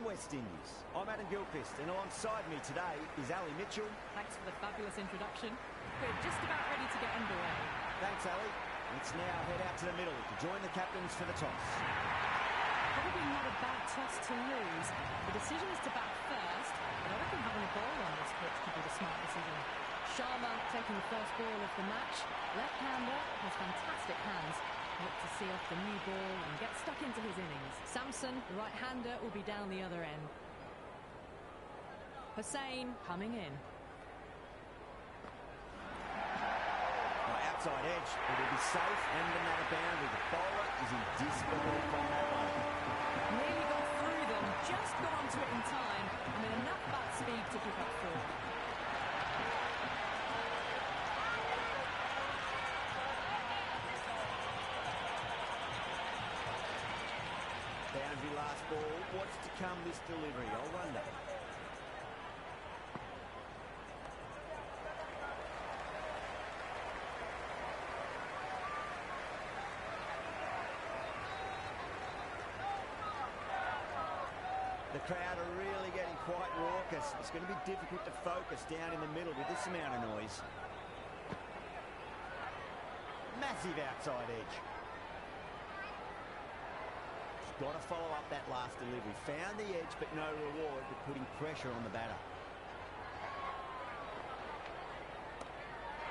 West Indies. I'm Adam Gilchrist, and alongside me today is Ali Mitchell. Thanks for the fabulous introduction. We're just about ready to get underway. Thanks, Ali. Let's now head out to the middle to join the captains for the toss. Probably not a bad toss to lose. The decision is to bat first, but I reckon having a ball on this pitch could be the smart decision. Sharma taking the first ball of the match. Left-hander has fantastic hands. Look to see off the new ball and get stuck into his innings. Samson, the right-hander, will be down the other end. Hussain coming in. Outside edge, it will be safe and another boundary. The bowler is in disbelief on that one. Nearly got through them, just got onto it in time, and with enough bat speed to pick up 4. Boundary last ball. What's to come this delivery? I wonder. The crowd are really getting quite raucous. It's going to be difficult to focus down in the middle with this amount of noise. Massive outside edge. He's got to follow up that last delivery. Found the edge, but no reward, but putting pressure on the batter.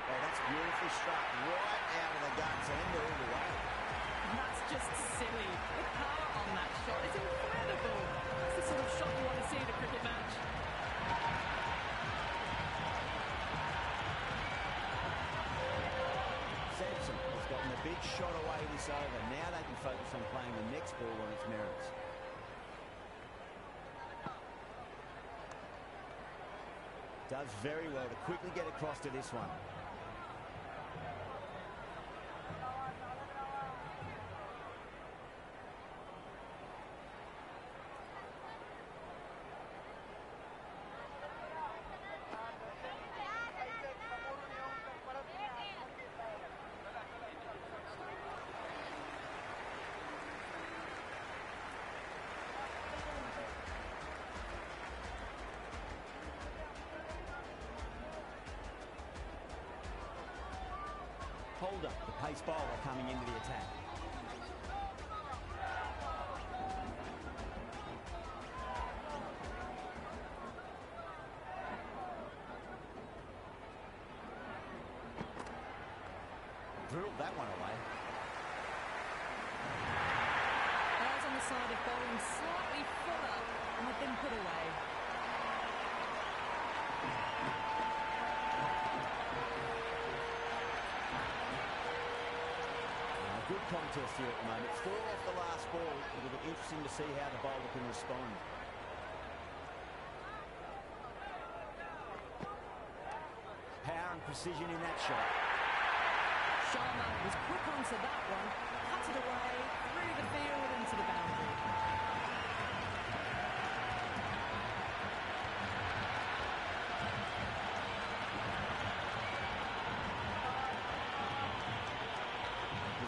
Oh, that's beautifully struck right out of the guts and all the way. That's just silly. The power on that shot is incredible. That's the sort of shot you want to see in a cricket match. Samson has gotten a big shot away this over. Now they can focus on playing the next ball on its merits. Does very well to quickly get across to this one. Holder, the pace bowler, coming into the attack. Drilled that one away. Eyes on the side of bowling slightly fuller and have been put away. Good contest here at the moment. 4 off the last ball. It'll be interesting to see how the bowler can respond. Power and precision in that shot. Sharma was quick onto that one, cut it away, through the field into the boundary.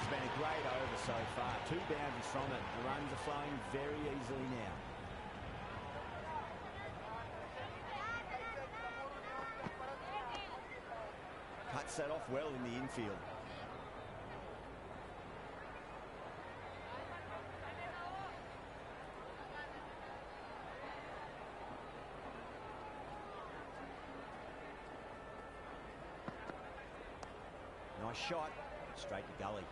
Been a great over so far. 2 boundaries from it. The runs are flowing very easily now. Cuts that off well in the infield. Nice shot. Straight to gully.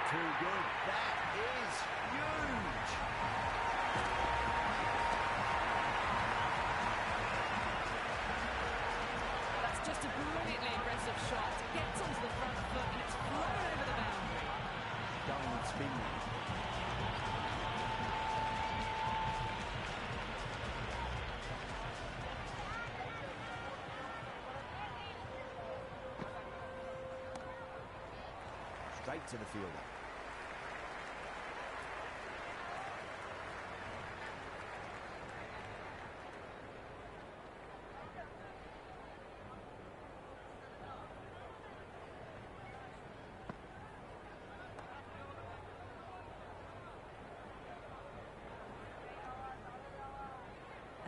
Too good. That is huge. That's just a brilliantly aggressive shot. Gets onto the front foot and it's flying straight to the fielder.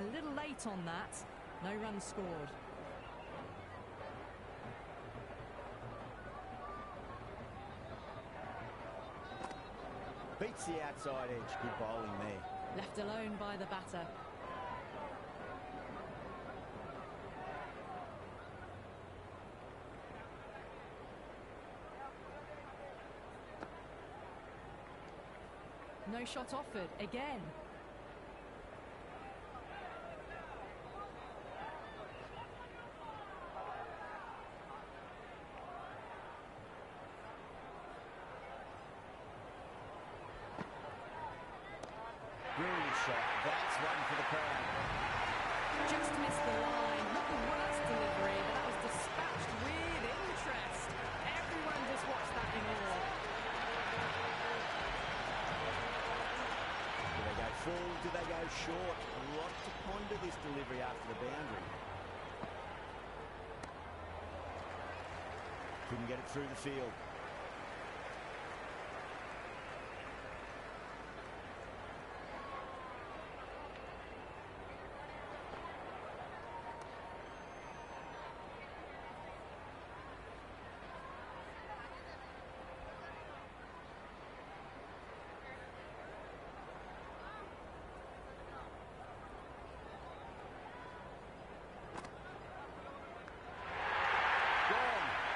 A little late on that. No runs scored. Beats the outside edge. Good bowling there. Left alone by the batter. No shot offered again. Brilliant shot. That's one for the crowd. Just missed the line. Not the worst delivery, but that was dispatched with interest. Everyone just watched that in awe. Do they go full? Do they go short? A lot to ponder this delivery after the boundary. Couldn't get it through the field.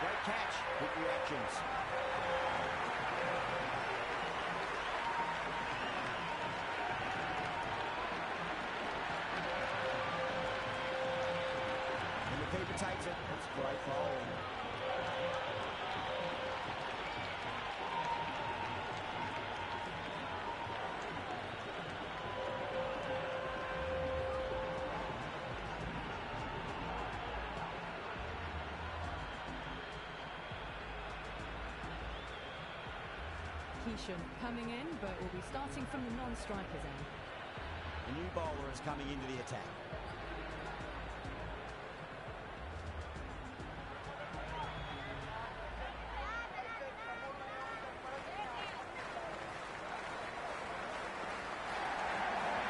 Great catch. Quick reactions. And the keeper takes it. That's great bowling. Coming in, but will be starting from the non-striker's end. The new bowler is coming into the attack.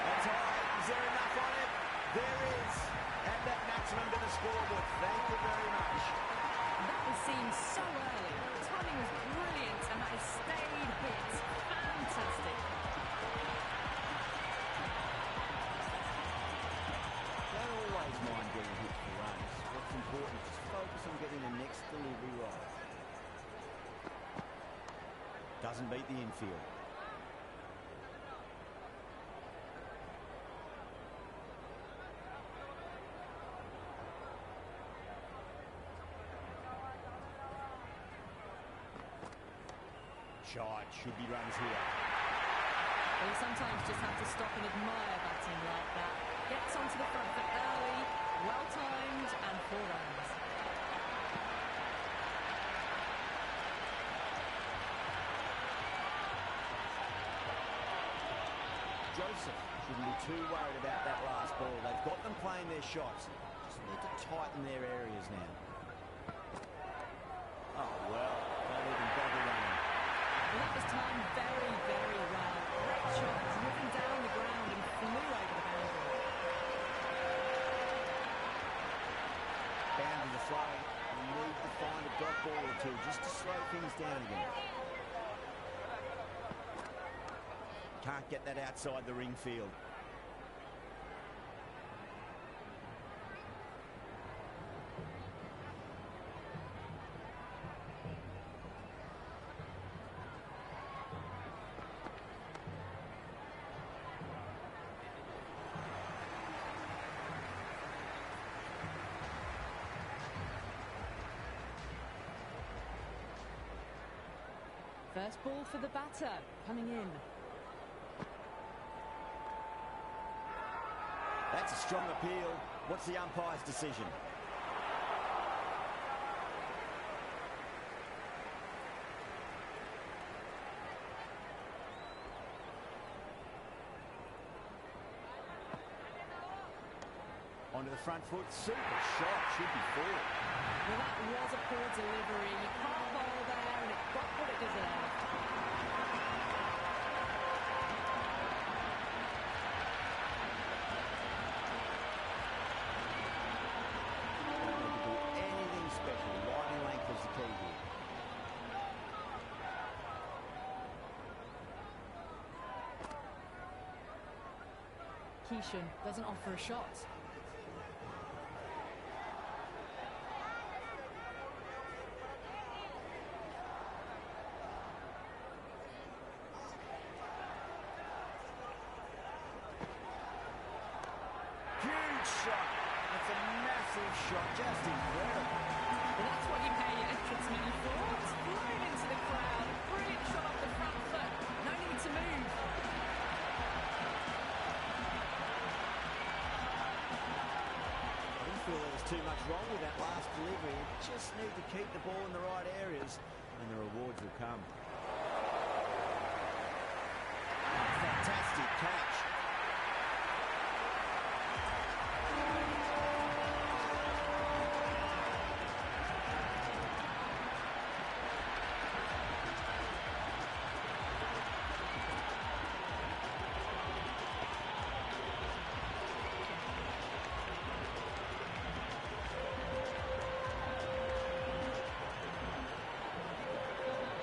That's high. Is there enough on it? There is. Add that maximum to the scorebook. Thank you very much. That was seen so early. The timing was brilliant, and that has stayed hit. Fantastic. Don't always mind getting hit for runs. What's important is just focus on getting the next delivery right. Doesn't beat the infield. Shot, should be runs here. Well, you sometimes just have to stop and admire batting like that. Gets onto the front foot early, well timed, and 4 runs. Joseph shouldn't be too worried about that last ball. They've got them playing their shots. Just need to tighten their areas now. Oh, well, don't even bother running. Well, that was timed very, very well. Great shot, driven down the ground and flew over the boundary. Boundary to flow. You need to find a dot ball or two just to slow things down again. Can't get that outside the ring field. First ball for the batter, coming in. That's a strong appeal. What's the umpire's decision? onto the front foot. Super shot. Should be forward. Well, that was a poor delivery. You can't bowl there, and it got what it deserved. Anything special. Line and length is the key here. Keishan doesn't offer a shot. Huge shot. That's a massive shot. Just incredible. Well, that's what you pay your entrance money for. It's flown into the crowd. A brilliant shot off the front foot. No need to move. I didn't feel there was too much wrong with that last delivery. You just need to keep the ball in the right areas and the rewards will come. Fantastic catch.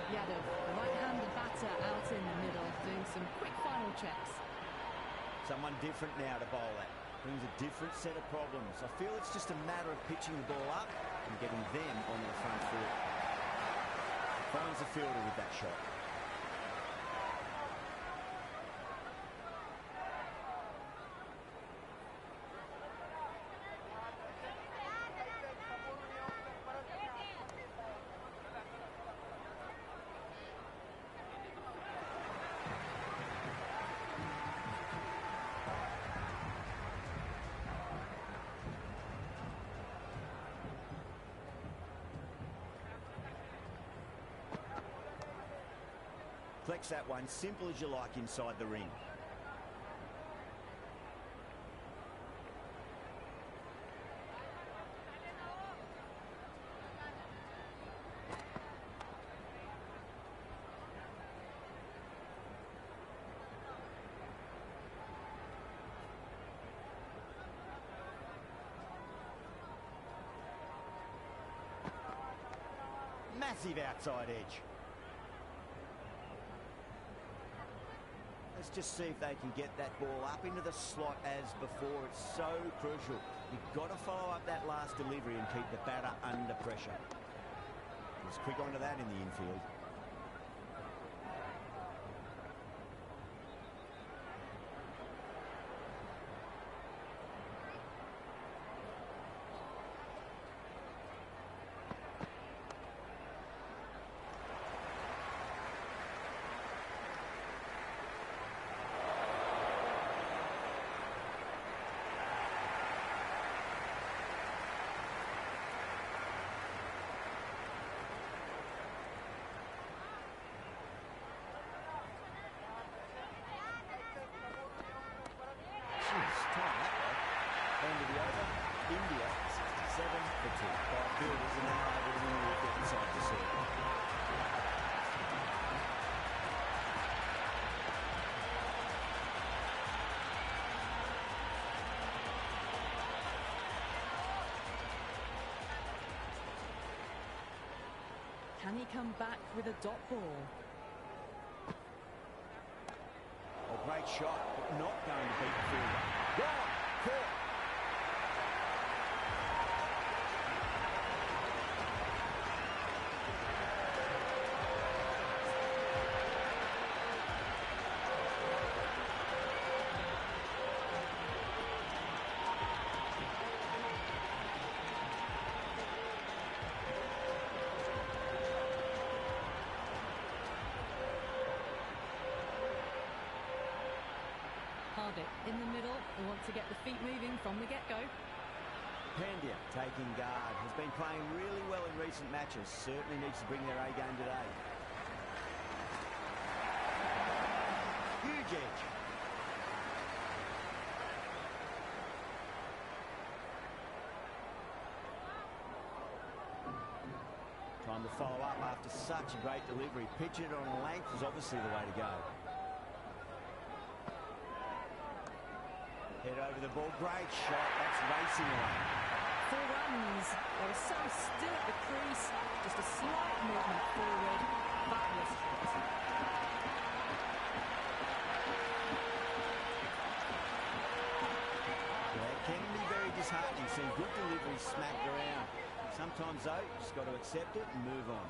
Yadav, the right-handed batter out in the middle, doing some quick final checks. Someone different now to bowl at. Brings a different set of problems. I feel it's just a matter of pitching the ball up and getting them on their front foot. Finds the fielder with that shot. Flex that one, simple as you like inside the ring. Massive outside edge. Let's just see if they can get that ball up into the slot as before. It's so crucial. You've got to follow up that last delivery and keep the batter under pressure. Just quick onto that in the infield. End of the over. India 67 for 2. Five fielders are now able to win the wicket inside the circle. Can he come back with a dot ball? A great shot, but not going to beat the fielder. Gone! Caught! In the middle, we want to get the feet moving from the get-go. Pandya taking guard. Has been playing really well in recent matches. Certainly needs to bring their A game today. Huge edge. Time to follow up after such a great delivery. Pitch it on length is obviously the way to go. Head over the ball. Great shot. That's racing away. 4 runs. There was some still at the crease. Just a slight movement forward. Fabulous shot. Yeah, it can be very disheartening seeing good deliveries smacked around. Sometimes, though, you just got to accept it and move on.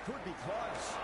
Could be close.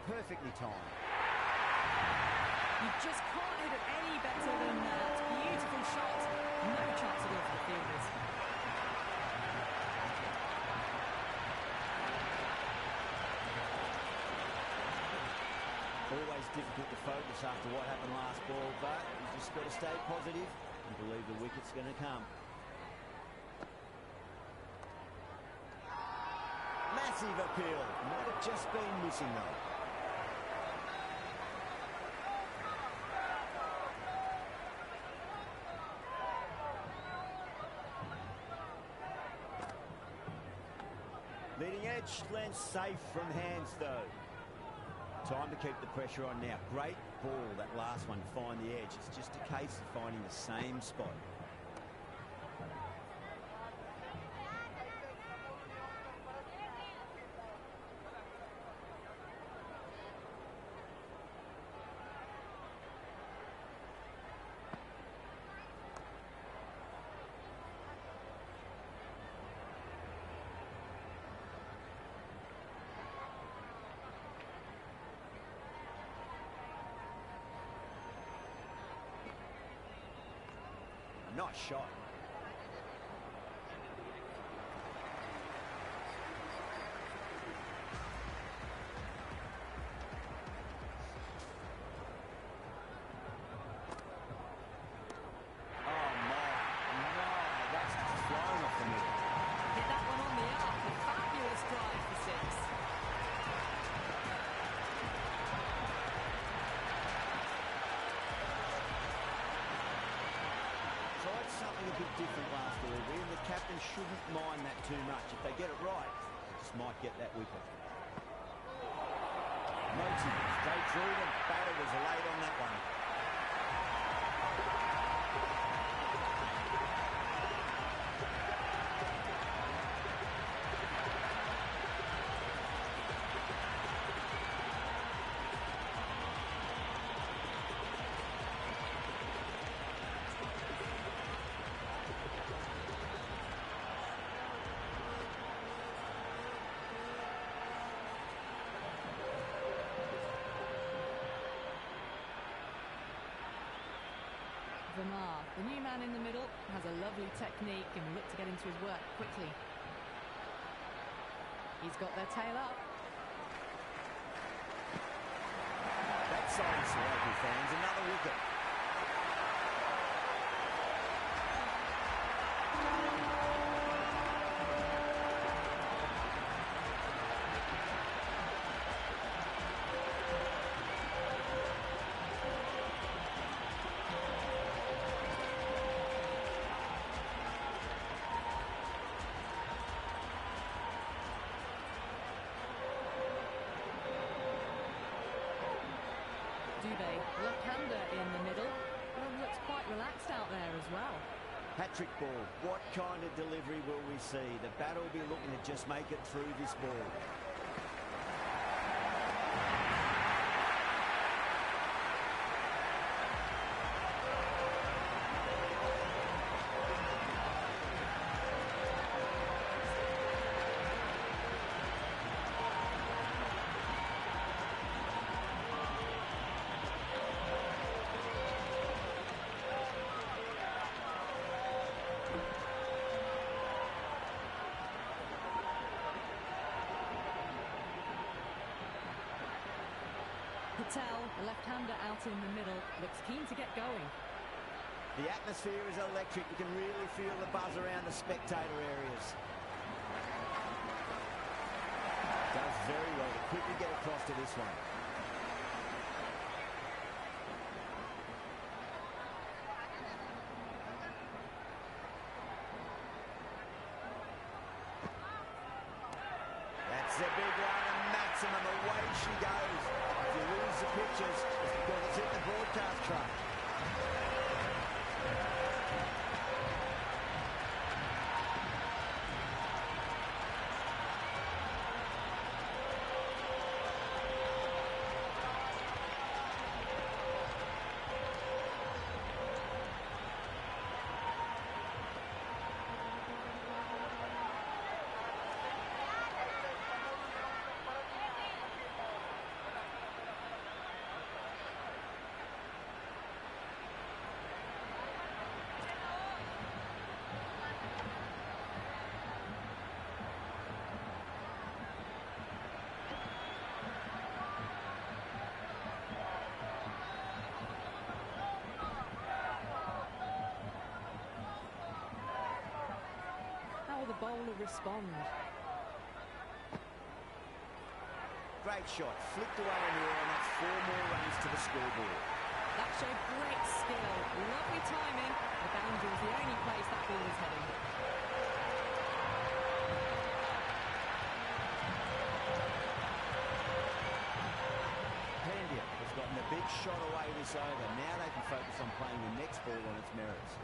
Perfectly timed. You just can't hit it any better than that. Beautiful shot. No chance at all for the fielders. Always difficult to focus after what happened last ball, but you've just got to stay positive and believe the wicket's going to come. Massive appeal. Might have just been missing though. Leading edge lands safe from hands though. Time to keep the pressure on now. Great ball, that last one, to find the edge. It's just a case of finding the same spot. Nice shot. Oh my, that's just flying off the middle. Hit that one on the arc. A fabulous drive for 6. Tried something a bit different last delivery, and the captain shouldn't mind that too much. If they get it right, just might get that wicket. Moti, straight through, the batter was late on that one. Vermaat, the new man in the middle, has a lovely technique and will look to get into his work quickly. He's got their tail up. That signs the local fans another wicket. Hat-trick ball. What kind of delivery will we see? The batter will be looking to just make it through this ball. Patel, the left-hander out in the middle, looks keen to get going. The atmosphere is electric. You can really feel the buzz around the spectator areas. Does very well to quickly get across to this one. That's a big one, and maximum. Away she goes. If you lose the pictures, it's because it's hit the broadcast truck. The bowler respond. Great shot, flicked away in the air, and that's 4 more runs to the scoreboard. That showed great skill, lovely timing. The boundary was the only place that ball was heading. Pandya has gotten a big shot away this over. Now they can focus on playing the next ball on its merits.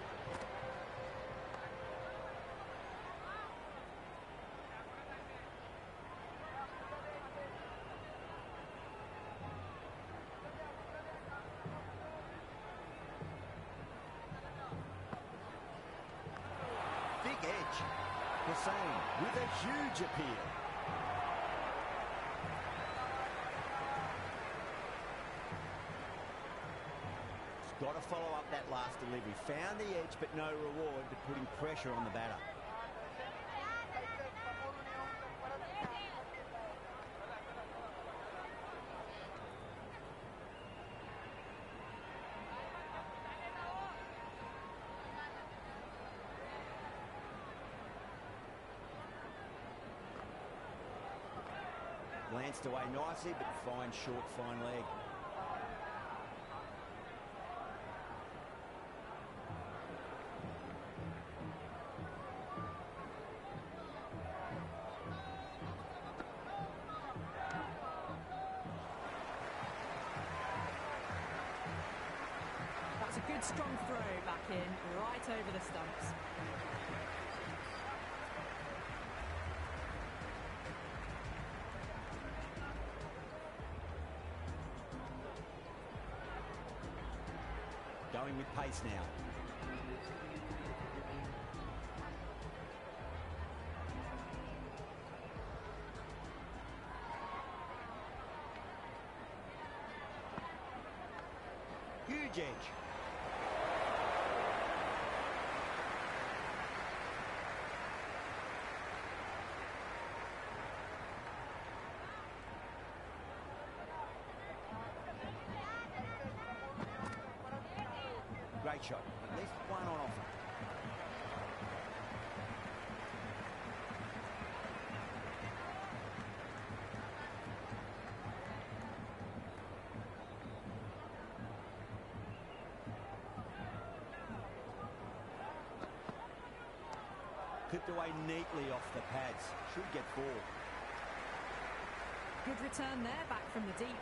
Edge. Hussain with a huge appeal. He's got to follow up that last delivery. Found the edge, but no reward to putting pressure on the batter. Glanced away nicely, but fine short, fine leg. That's a good strong throw back in, right over the stumps. Going with pace now. Huge edge. Great shot. At least one on offer. Clipped away neatly off the pads. Should get 4. Good return there, back from the deep.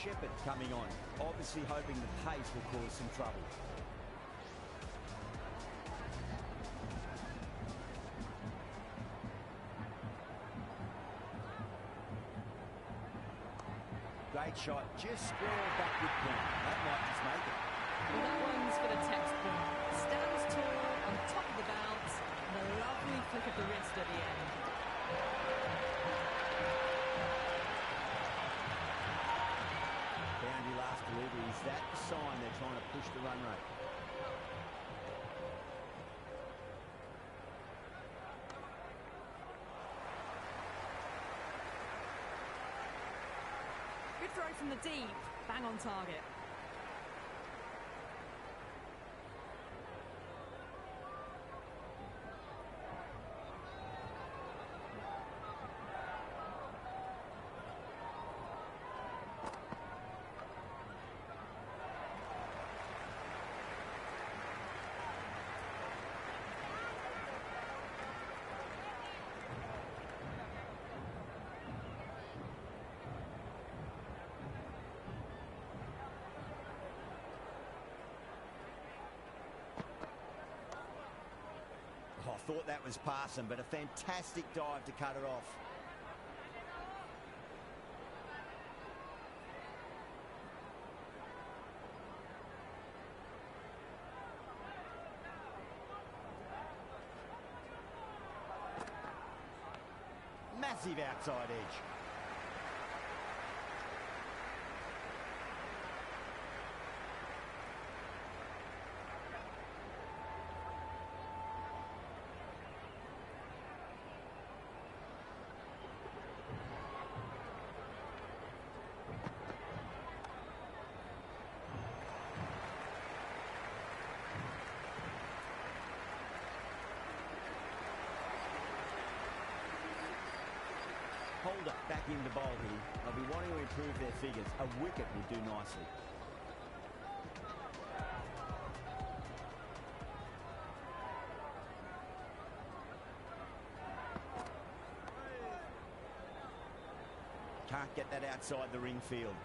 shepherd coming on, obviously hoping the pace will cause some trouble. Great shot, just square back with point. That might just make it. Well, that one's for the textbook. Stands tall on top of the bounce, and a lovely flick of the wrist at the end. Boundary last delivery. Is that the sign they're trying to push the run rate? Good throw from the deep, bang on target. I thought that was passing, but a fantastic dive to cut it off. Massive outside edge. Holder back in the bowl here. They'll be wanting to improve their figures. A wicket would do nicely. Can't get that outside the ring field.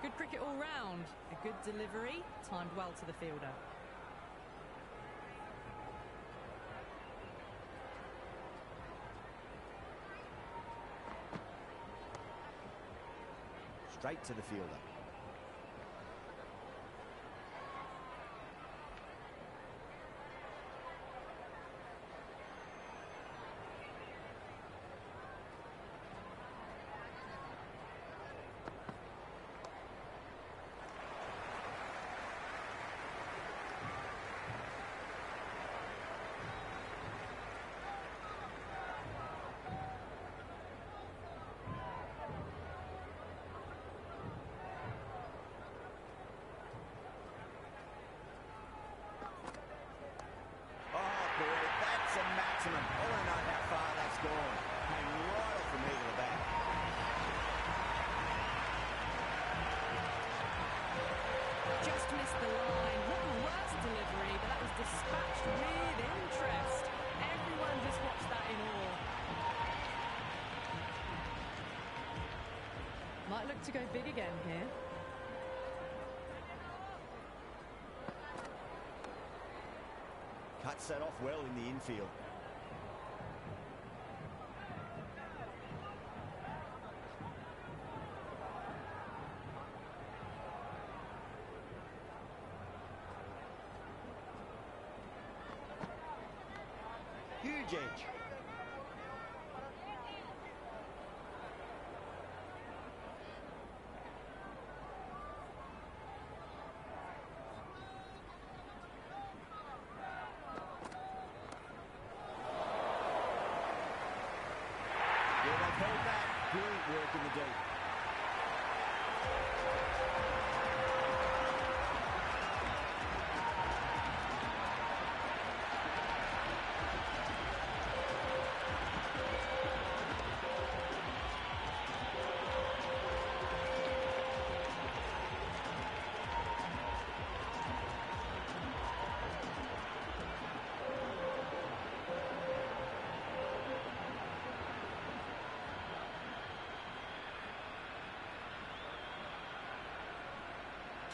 Good cricket all round. A good delivery, timed well to the fielder. Straight to the fielder. Maximum. I want to know how far that's gone. Came right off the middle of the bat. Just missed the line. Not the worst delivery, but that was dispatched with interest. Everyone just watched that in awe. Might look to go big again here. Cuts that off well in the infield. Huge edge. Yeah, they've held that. Brilliant work in the deep.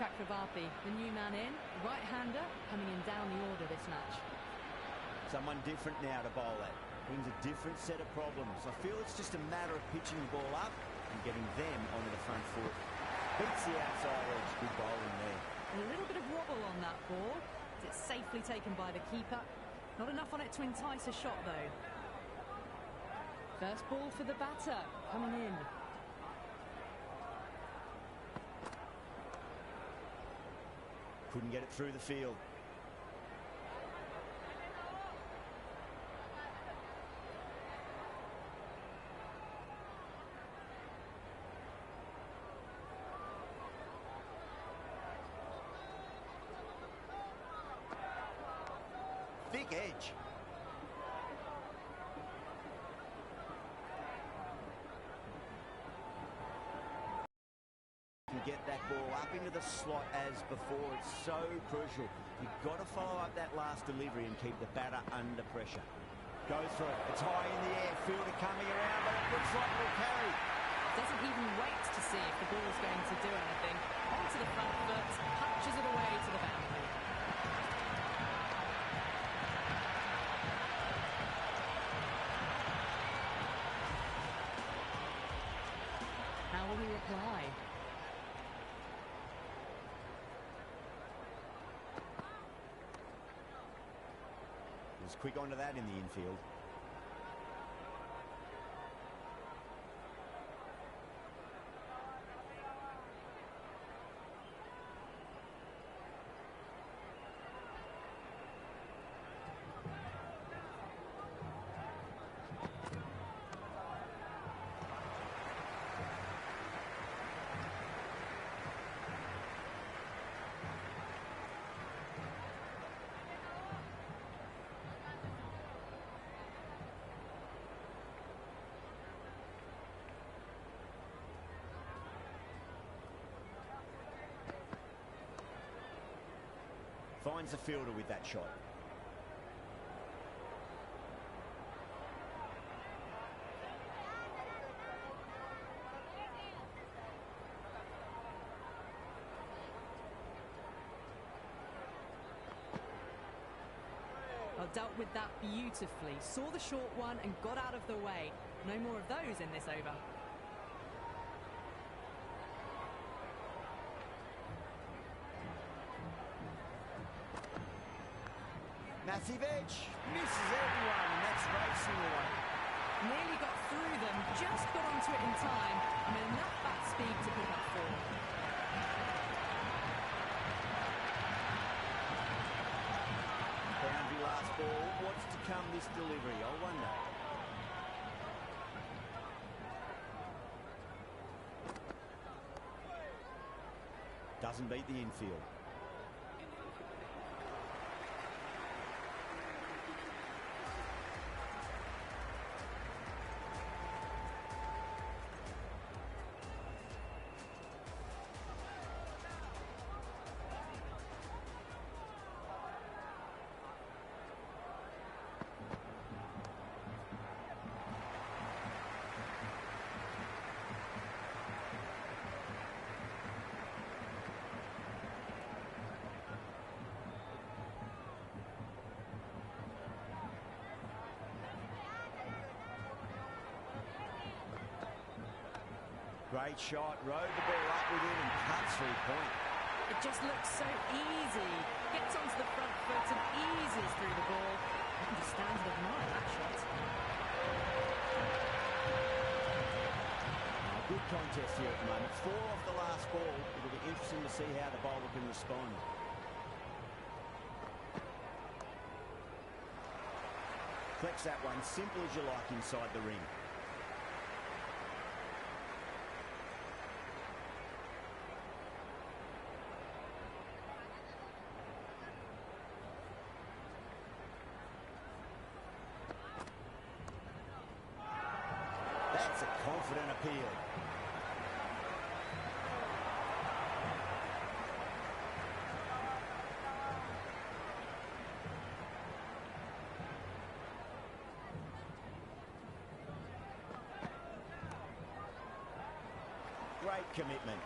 Chakravarti, the new man in, right-hander, coming in down the order this match. Someone different now to bowl at. Brings a different set of problems. I feel it's just a matter of pitching the ball up and getting them onto the front foot. Beats the outside edge. Good bowling there. A little bit of wobble on that ball. It's safely taken by the keeper. Not enough on it to entice a shot, though. First ball for the batter, coming in. Couldn't get it through the field. Thick edge. Get that ball up into the slot as before. It's so crucial. You've got to follow up that last delivery and keep the batter under pressure. Goes for it. It's high in the air. Fielder coming around, but it looks like it'll carry. Doesn't even wait to see if the ball's going to do anything. Onto the front foot, punches it away to the boundary. How will he reply? Quick onto that in the infield. Finds the fielder with that shot. Well, dealt with that beautifully. Saw the short one and got out of the way. No more of those in this over. Massive edge, misses everyone, and that's racing away. Nearly got through them, just got onto it in time, and enough bat speed to pick up four. Boundary last ball, what's to come this delivery, I wonder. Doesn't beat the infield. Great shot, rode the ball up with him and cuts through point. It just looks so easy. Gets onto the front foot and eases through the ball. You can just stand and admire that shot. Good contest here at the moment. 4 off the last ball. It'll be interesting to see how the bowler can respond. Flex that one, simple as you like inside the ring. That's a confident appeal. Great commitment.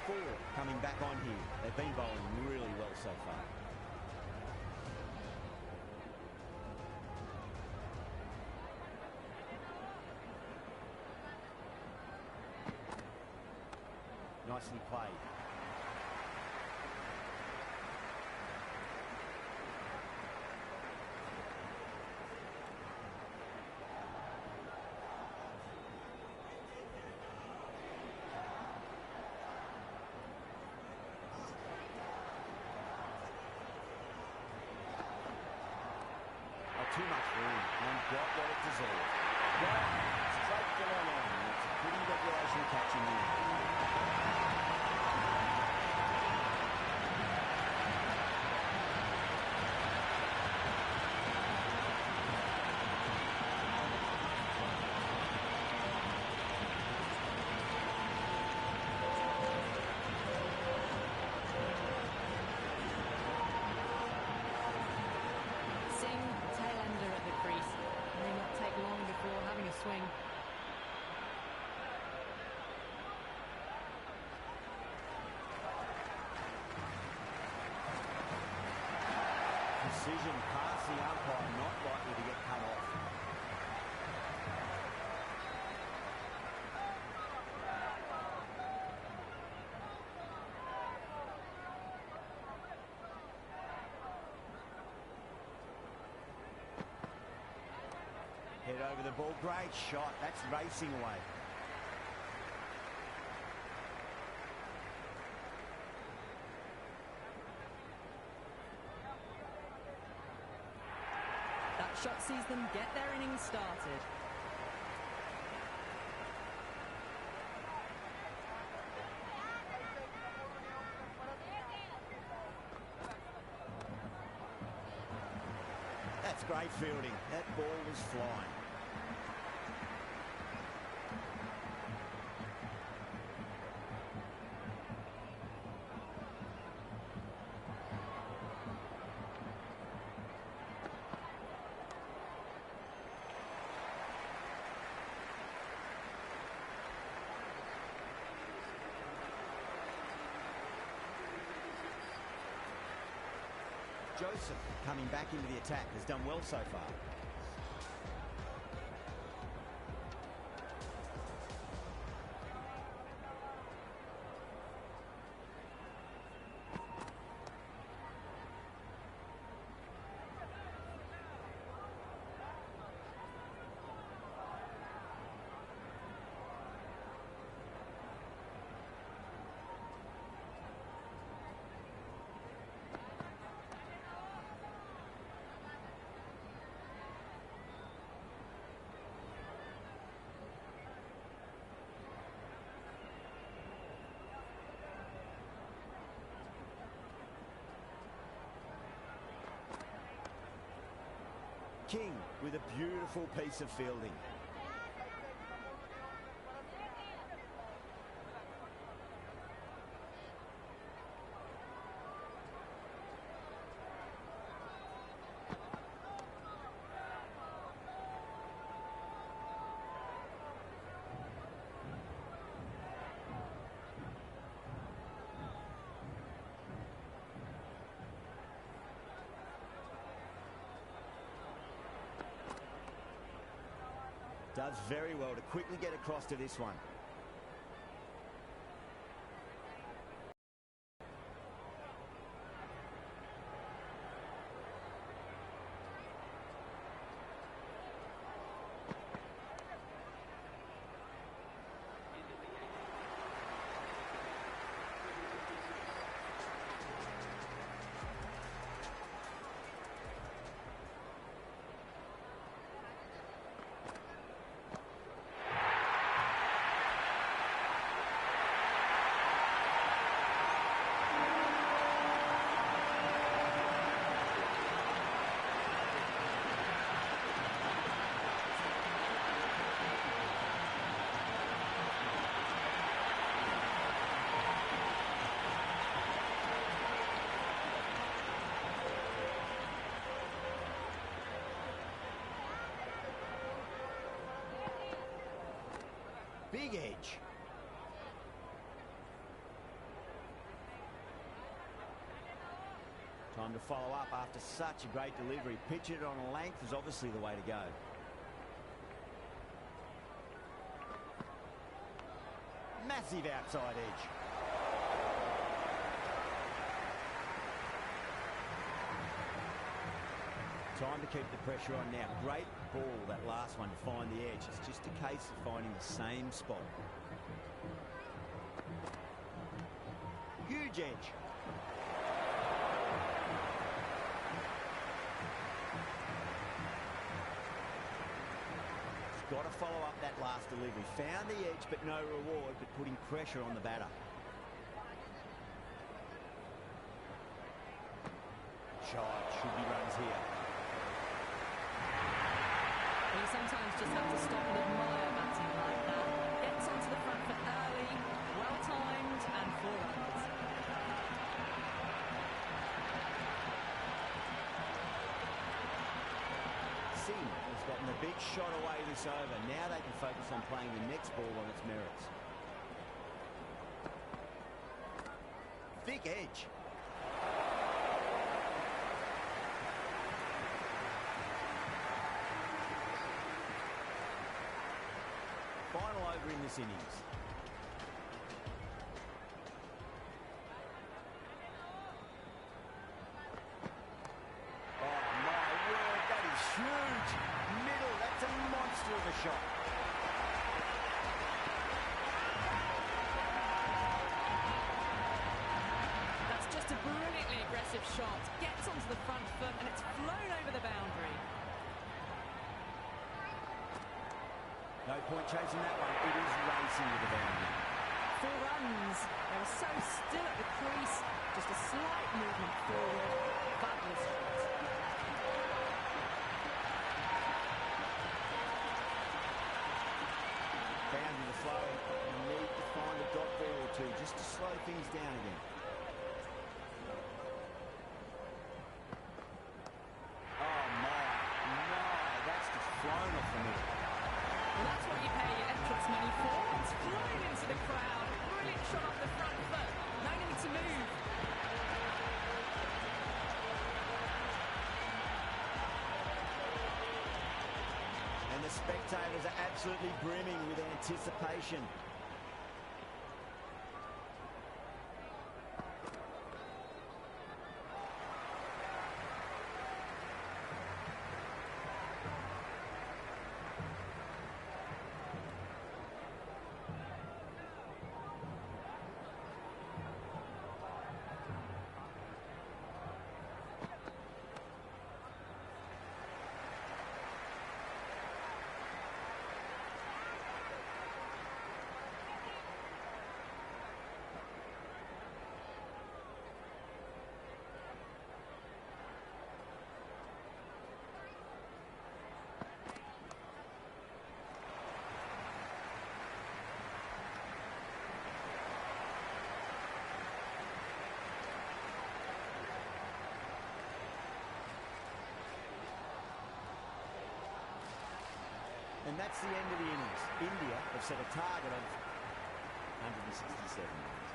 Four coming back on here. They've been bowling really well so far. Nicely played. Too much room and got what it deserved. Straight to the line. It's a pretty regulation catch in there. Swing. Precision past the umpire, not likely to get cut off. Head over the ball, great shot. That's racing away. That shot sees them get their innings started. That's great fielding. That ball was flying. Joseph, coming back into the attack, has done well so far. King with a beautiful piece of fielding. Does very well to quickly get across to this one. Big edge. Time to follow up after such a great delivery. Pitch it on a length is obviously the way to go. Massive outside edge. Time to keep the pressure on now. Great ball, that last one, to find the edge. It's just a case of finding the same spot. Huge edge. Got to follow up that last delivery. Found the edge, but no reward, but putting pressure on the batter. Shot, should be runs here. You sometimes just have to stop and admire batting like that. Gets onto the front foot early, well timed, and 4 runs. Singh has gotten the big shot away this over. Now they can focus on playing the next ball on its merits. Thick edge. Final over in this innings. Huge middle. That's a monster of a shot. That's just a brilliantly aggressive shot. Gets onto the front foot and it's flown over the boundary. No point chasing that one. It is racing with the boundary. 4 runs. They were so still at the crease. Just a slight movement forward. Fabulous shot. Boundary to flow. You need to find a dot ball or two just to slow things down again. Oh my, no, that's just flown off the middle. Well, that's what you pay your entrance money for. It's flown into the crowd. Brilliant shot off the front foot. No need to move. And the spectators are absolutely brimming with anticipation. And that's the end of the innings. India have set a target of 167 runs.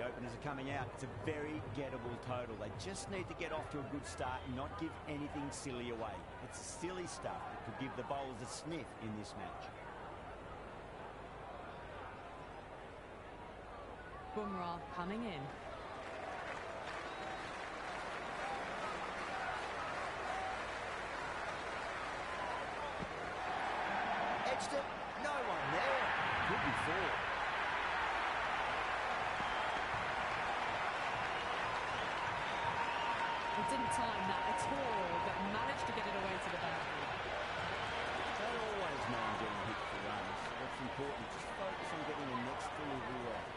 openers are coming out. It's a very gettable total. They just need to get off to a good start and not give anything silly away. It's silly stuff that could give the bowlers a sniff in this match. Bumrah coming in. Edged it. No one there. Could be four. He didn't time that at all, but managed to get it away to the boundary. Don't always mind getting hit for runs. What's important, just focus on getting the next delivery right.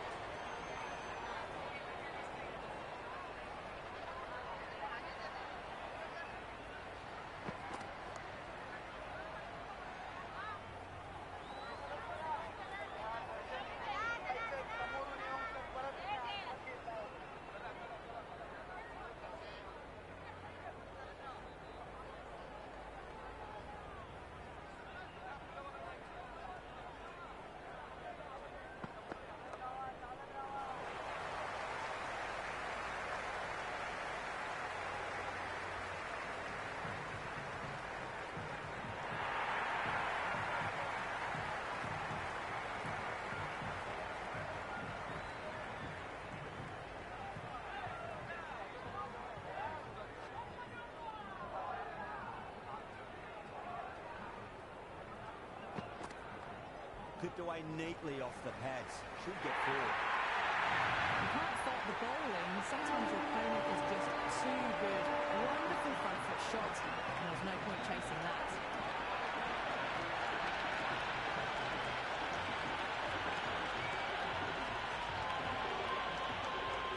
Clipped away neatly off the pads. Should get forward. You can't fault the bowling. Sometimes your opponent is just too good. Wonderful front foot shot. And there's no point chasing that.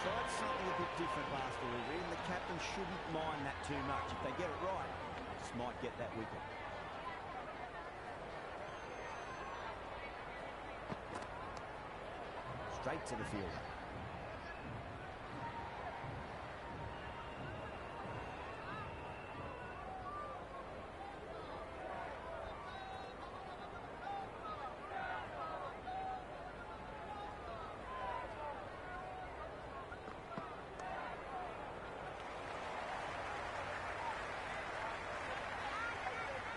Tried something a bit different last delivery, and the captain shouldn't mind that too much. If they get it right, just might get that wicket. Straight to the fielder.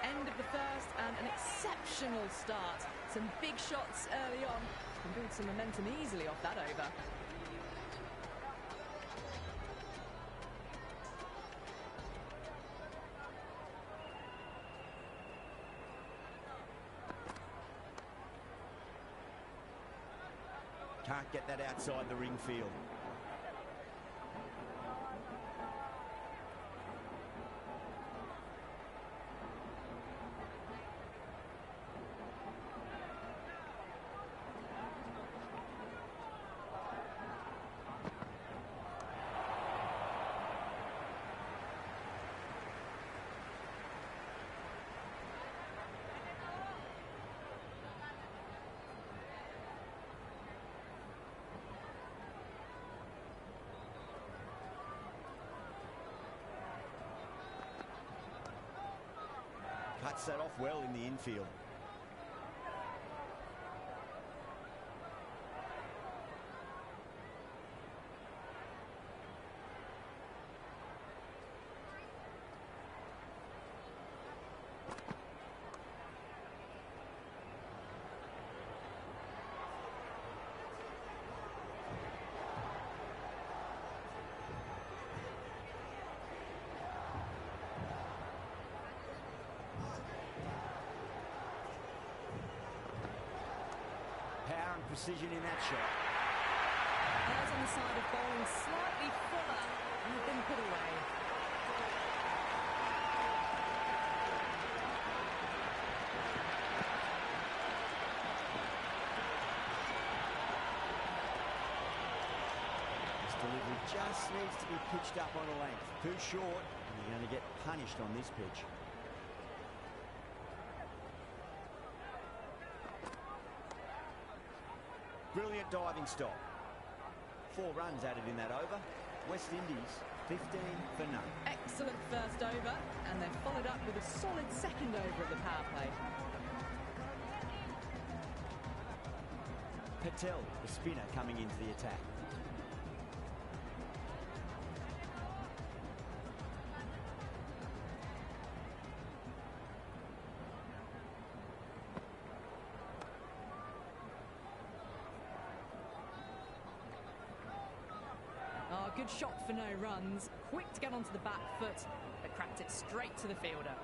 End of the first and an exceptional start. Some big shots early on. Can build some momentum easily off that over. Can't get that outside the ring field. Cuts that off well in the infield. Power and precision in that shot. Players on the side of bowling slightly fuller and have been put away. This delivery just needs to be pitched up on a length. Too short, and you're going to get punished on this pitch. Brilliant diving stop. 4 runs added in that over. West Indies 15 for none. Excellent first over, and they've followed up with a solid second over of the power play. Patel, the spinner, coming into the attack. good shot for no runs. Quick to get onto the back foot, but cracked it straight to the fielder.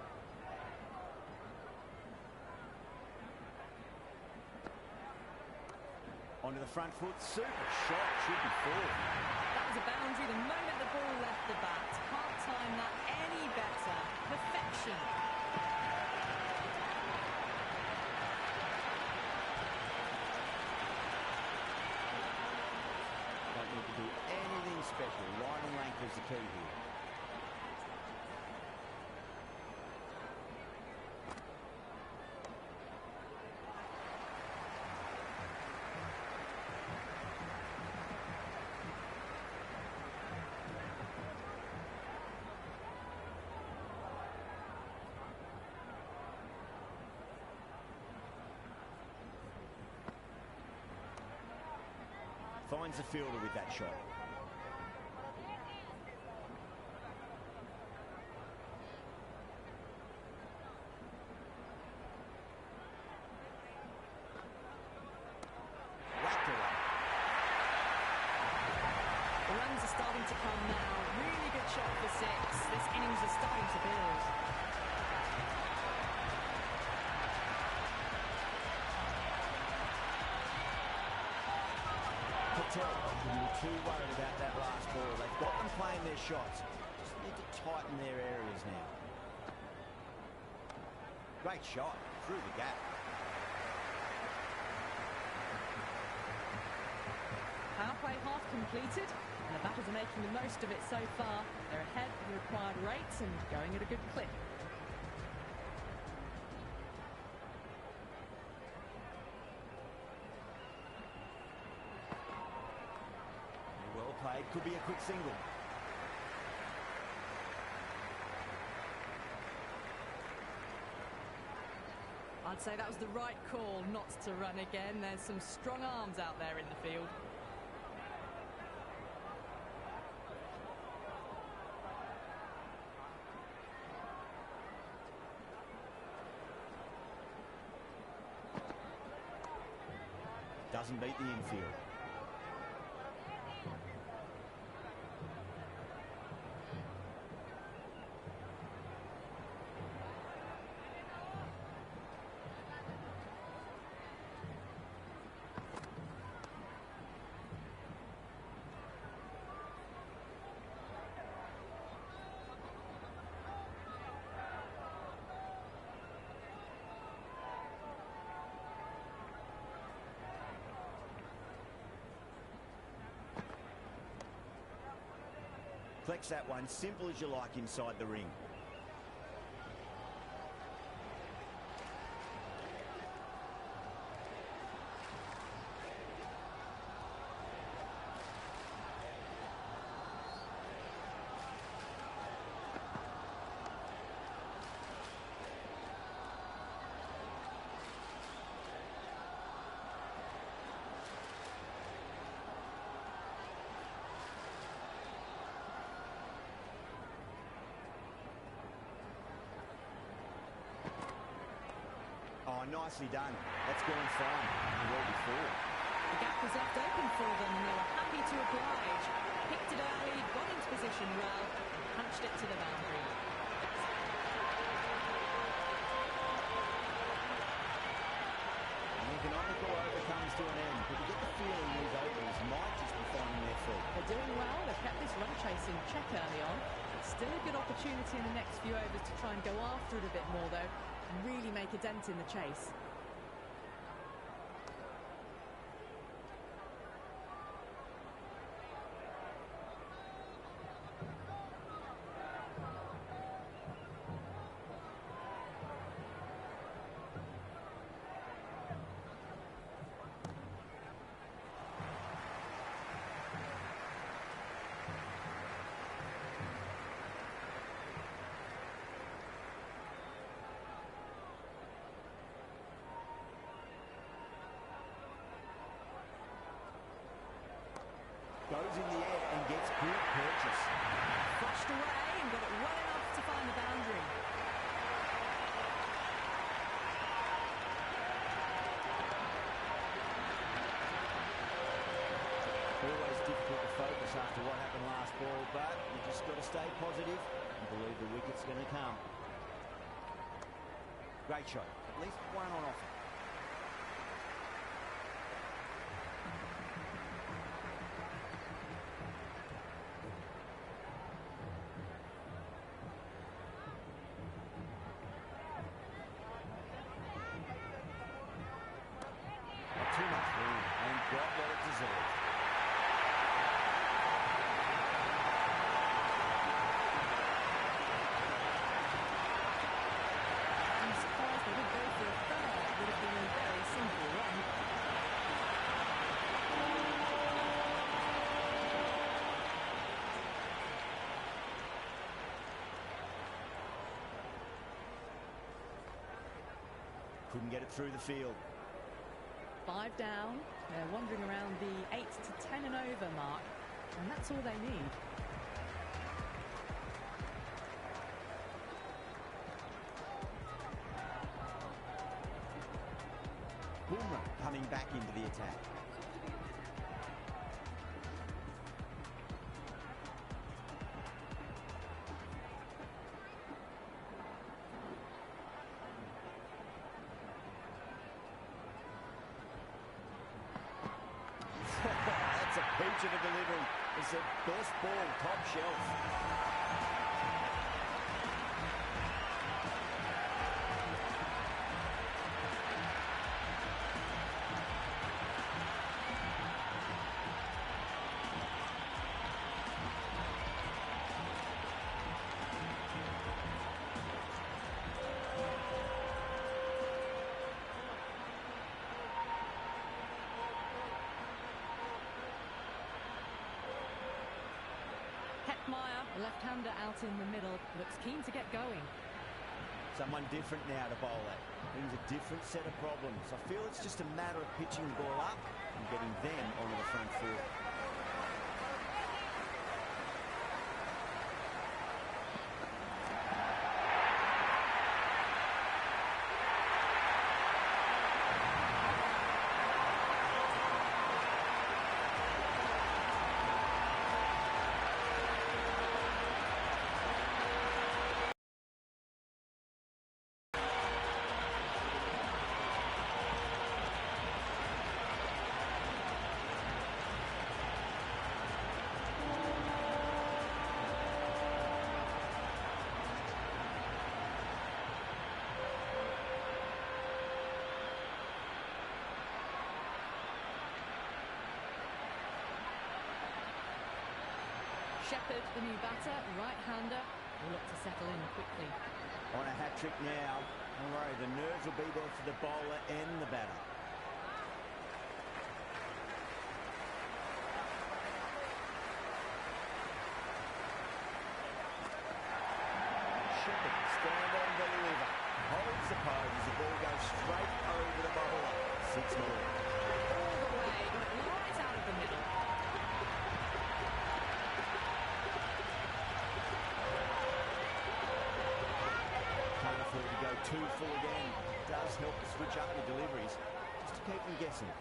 Onto the front foot, super shot, should be four. That was a boundary the moment the ball left the bat. Can't time that any better. Perfection. Don't need to do anything special. Line and length is the key here. Finds the fielder with that shot. Whacked away. The runs are starting to come now. Really good shot for six. This innings is starting to build. You're too worried about that last ball. They've got them playing their shots. Just need to tighten their areas now. Great shot through the gap. Power play half completed, and the batters are making the most of it so far. They're ahead of the required rates and going at a good clip. Well played, could be a quick single. I'd say that was the right call not to run again. There's some strong arms out there in the field. Doesn't beat the infield. Flex that one, simple as you like inside the ring. Oh, nicely done. That's gone fine. And well before. The gap was left open for them and they were happy to oblige. Picked it early, got into position well, and punched it to the boundary. An economical over comes to an end, but you get the feeling these openers might just be finding their feet. They're doing well. They've kept this run chase in check early on. Still a good opportunity in the next few overs to try and go after it a bit more, though, and really make a dent in the chase. Goes in the air and gets good purchase. Flushed away and got it well enough to find the boundary. Always difficult to focus after what happened last got to stay positive and believe the wicket's going to come. Great shot. At least one on offer. Too much room and got what it deserved. I'm surprised they didn't go for a third. It would have been a very simple run. Couldn't get it through the field. 5 down. They're wandering around the 8 to 10 and over mark, and that's all they need. Boomerang coming back into the attack. That's a peach of a delivery. It's the best ball, top shelf. Meyer, the left-hander out in the middle, looks keen to get going. Someone different now to bowl at. Brings a different set of problems. I feel it's just a matter of pitching the ball up and getting them onto the front foot. Shepherd, the new batter, right-hander, will look to settle in quickly. On a hat-trick now. Don't worry, the nerves will be there for the bowler and the batter. Shepherd, stand on, deliver. Holds the pose as the ball goes straight over the bowler. 6 more. All the way, right out of the middle. Can't afford to go too full again. It does help to switch up your deliveries, just to keep them guessing.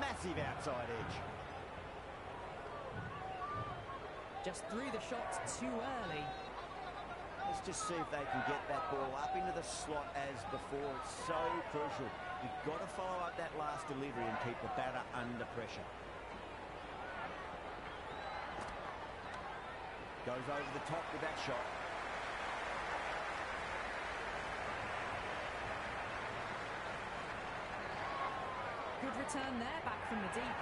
Massive outside edge. Just threw the shots too early. Let's just see if they can get that ball up into the slot as before. It's so crucial. You've got to follow up that last delivery and keep the batter under pressure. Goes over the top with that shot. Good return there, back from the deep.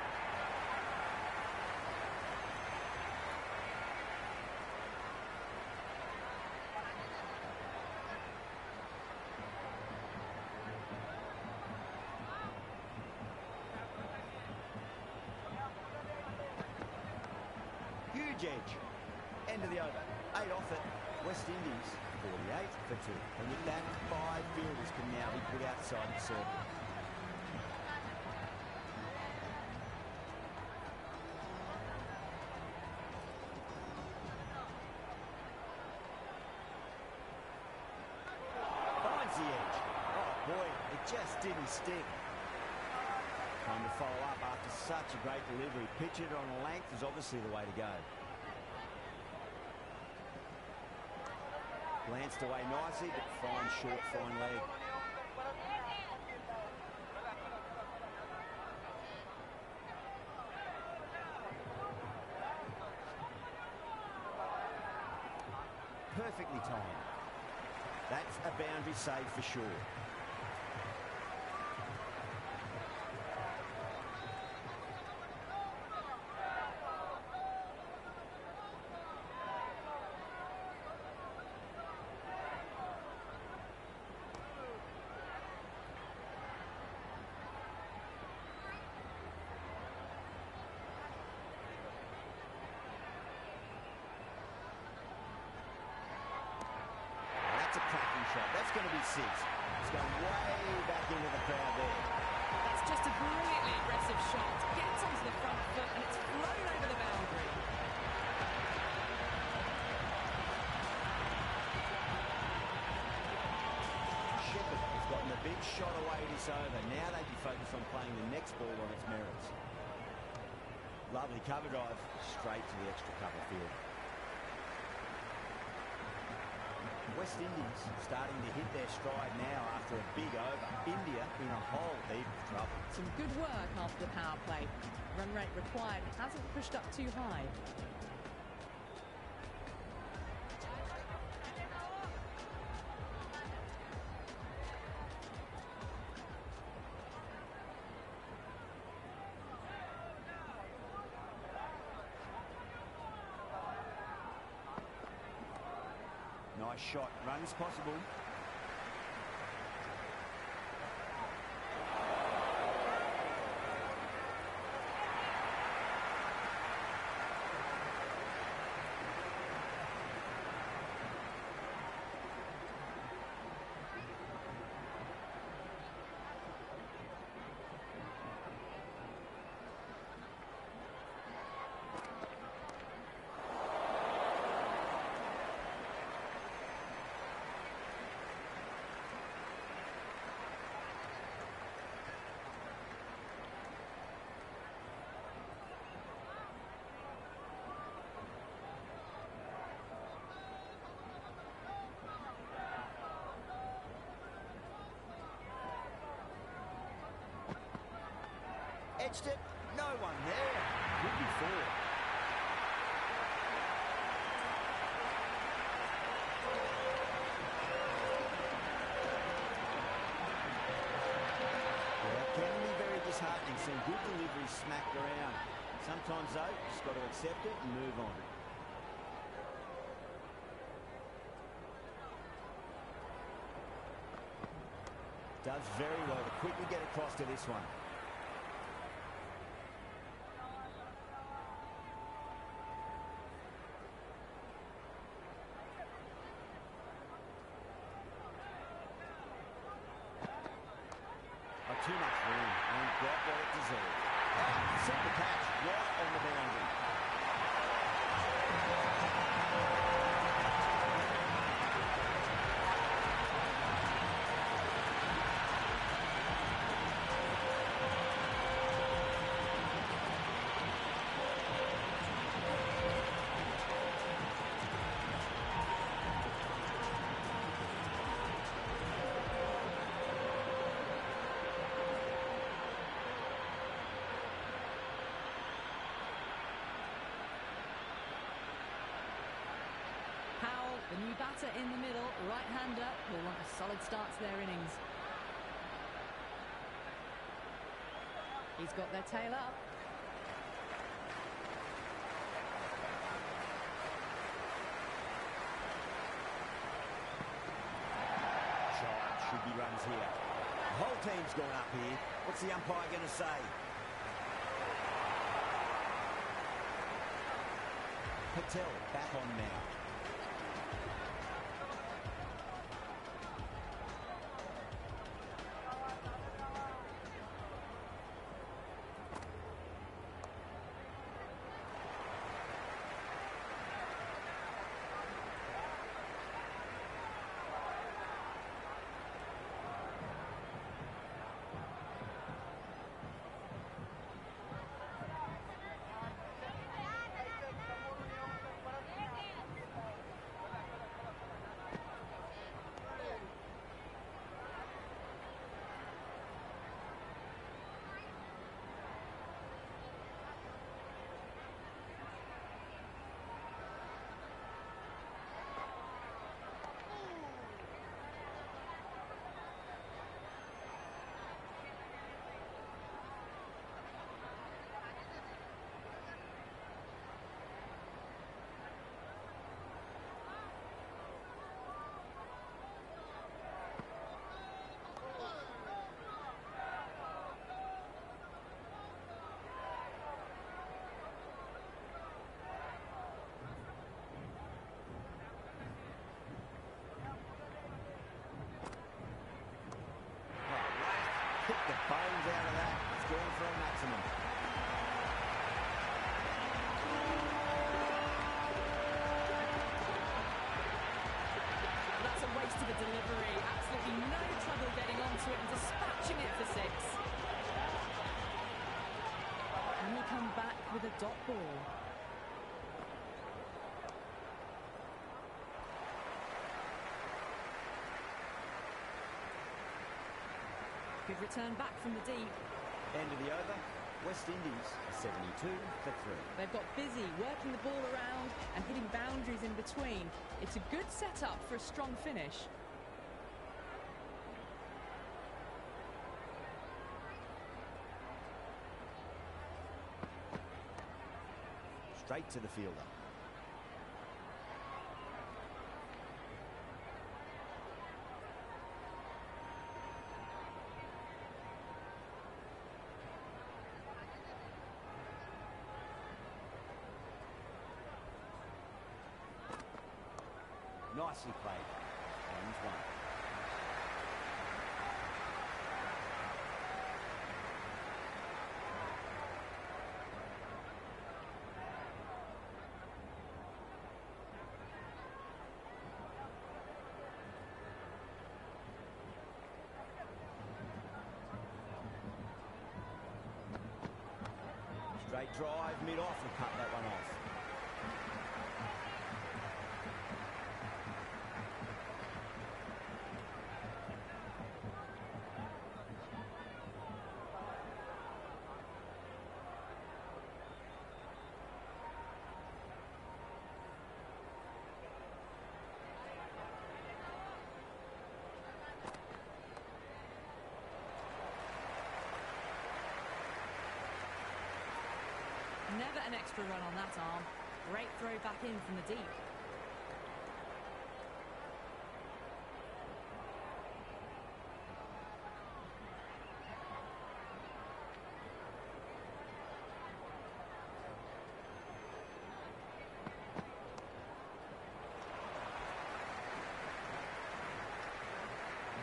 Huge edge. End of the over. 8 off it. West Indies 48 for 2. And with that, 5 fielders can now be put outside the circle. Finds the edge. Oh boy, it just didn't stick. Time to follow up after such a great delivery. Pitch it on length is obviously the way to go. Glanced away nicely, but fine short, fine leg. Perfectly timed. That's a boundary save for sure. That's a cracking shot. That's going to be 6. It's going way back into the crowd there. That's just a brilliantly aggressive shot. Gets onto the front foot and it's flown over the boundary. Shepherd has gotten a big shot away this over. Now they can focus on playing the next ball on its merits. Lovely cover drive straight to the extra cover field. West Indies starting to hit their stride now after a big over. India in a whole heap of trouble. Some good work after the power play. Run rate required hasn't pushed up too high. Nice shot. Runs possible. Edged it. No one there. Could be 4. Well, it can be very disheartening. Some good deliveries smacked around. Sometimes, though, you just got to accept it and move on. Does very well to quickly get across to this one. Too much room and got what it deserved. Oh, super catch right on the boundary. The new batter in the middle, right-hander, who'll want a solid start to their innings. He's got their tail up. Shot, should be runs here. The whole team's gone up here. What's the umpire going to say? Patel back on now. Picked the bones out of that. It's gone for a maximum. That's a waste of a delivery. Absolutely no trouble getting onto it and dispatching it for six. And he come back with a dot ball. Good return back from the deep. End of the over. West Indies 72 for 3. They've got busy working the ball around and hitting boundaries in between. It's a good setup for a strong finish. Straight to the fielder. Nicely played. One's one. Straight drive, mid-off, and cut that one off. Never an extra run on that arm. Great throw back in from the deep.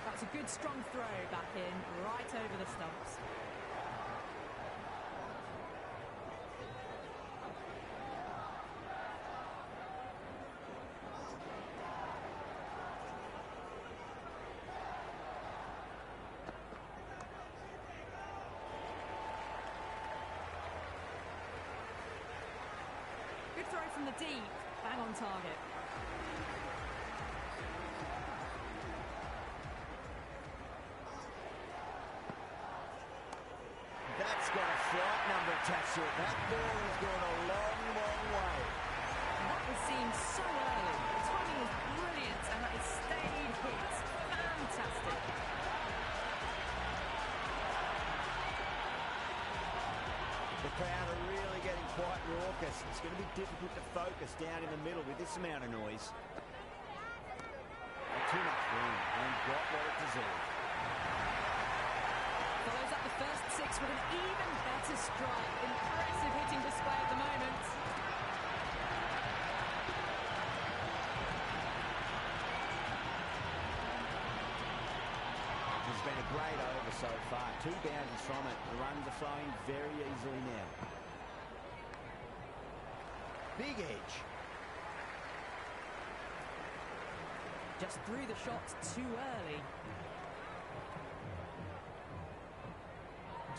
That's a good strong throw back in, right over the stumps. Good throw from the deep, bang on target. That's got a flight number attached to it. That ball has gone a long, long way. And that was seen so early. The timing was brilliant and it stayed hit. Fantastic. The crowd are really getting quite raucous. It's going to be difficult to focus down in the middle with this amount of noise. Too much room and got what it deserved. Follows up the first six with an even better strike. Impressive hitting display at the moment. It's been a great over so far. 2 boundaries from it. The runs are flowing very easily now. Big edge. Just threw the shots too early.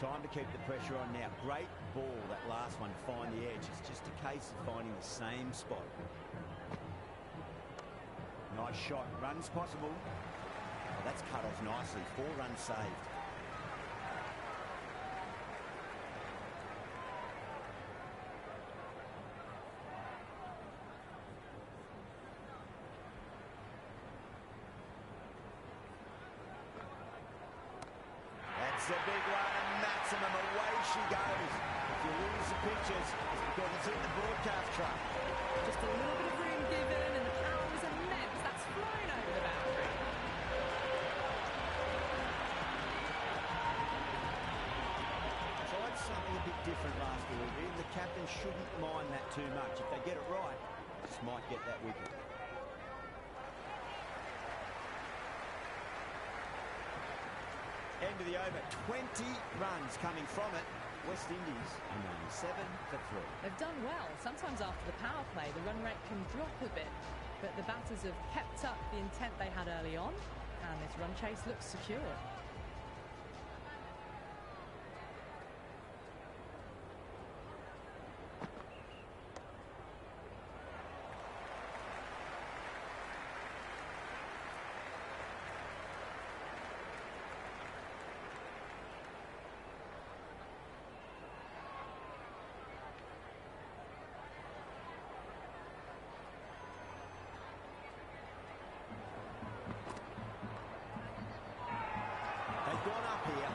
Time to keep the pressure on now. Great ball, that last one, to find the edge. It's just a case of finding the same spot. Nice shot. Runs possible. Oh, that's cut off nicely. 4 runs saved. That's a big one, and maximum. Away she goes. If you lose the pictures, it's because it's in the broadcast truck. Just a little bit of room given and the power was immense. That's flown over the boundary. Tried something a bit different last delivery, and the captain shouldn't mind that too much. If they get it right, just might get that wicket. End of the over. 20 runs coming from it. West Indies are only 7 for 3. They've done well. Sometimes after the power play, the run rate can drop a bit, but the batters have kept up the intent they had early on, and this run chase looks secure. They've gone up here.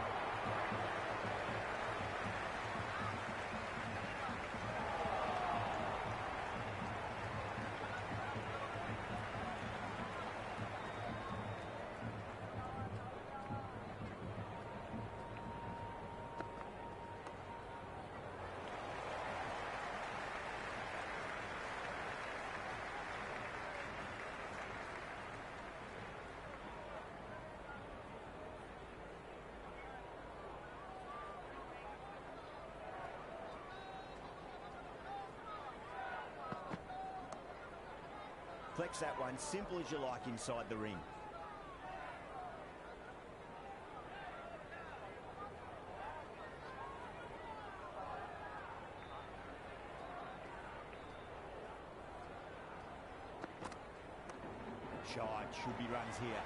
Flex that one, simple as you like inside the ring. Shide, should be runs here.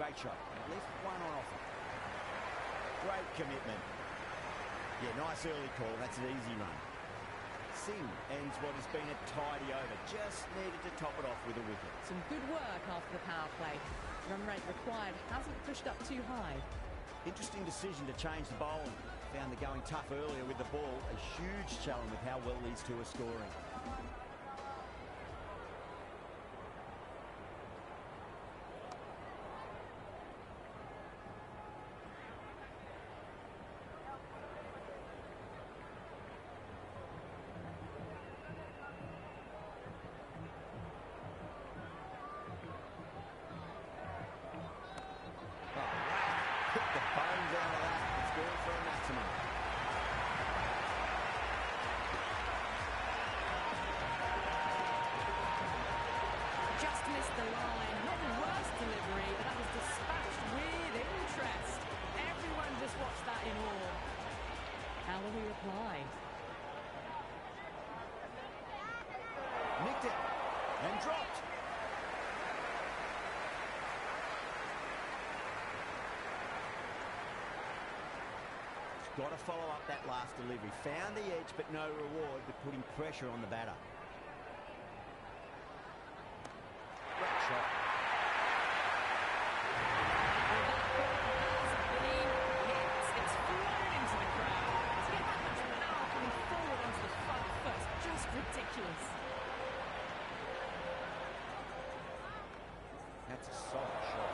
Great shot. At least one on offer. Great commitment. Yeah, nice early call. That's an easy run. Singh ends what has been a tidy over. Just needed to top it off with a wicket. Some good work after the power play. Run rate required hasn't pushed up too high. Interesting decision to change the bowling. Found the going tough earlier with the ball. A huge challenge with how well these two are scoring. Hit the bones out of that. It's going for a maximum. Just missed the line. Not the worst delivery, but that was dispatched with interest. Everyone just watched that in awe. How will he reply? Nicked it and dropped. Got to follow up that last delivery. Found the edge, but no reward, but putting pressure on the batter. Great shot. Well, that ball has been hit. It's flown into the crowd. To get that much power coming forward onto the front foot, just ridiculous. That's a soft shot.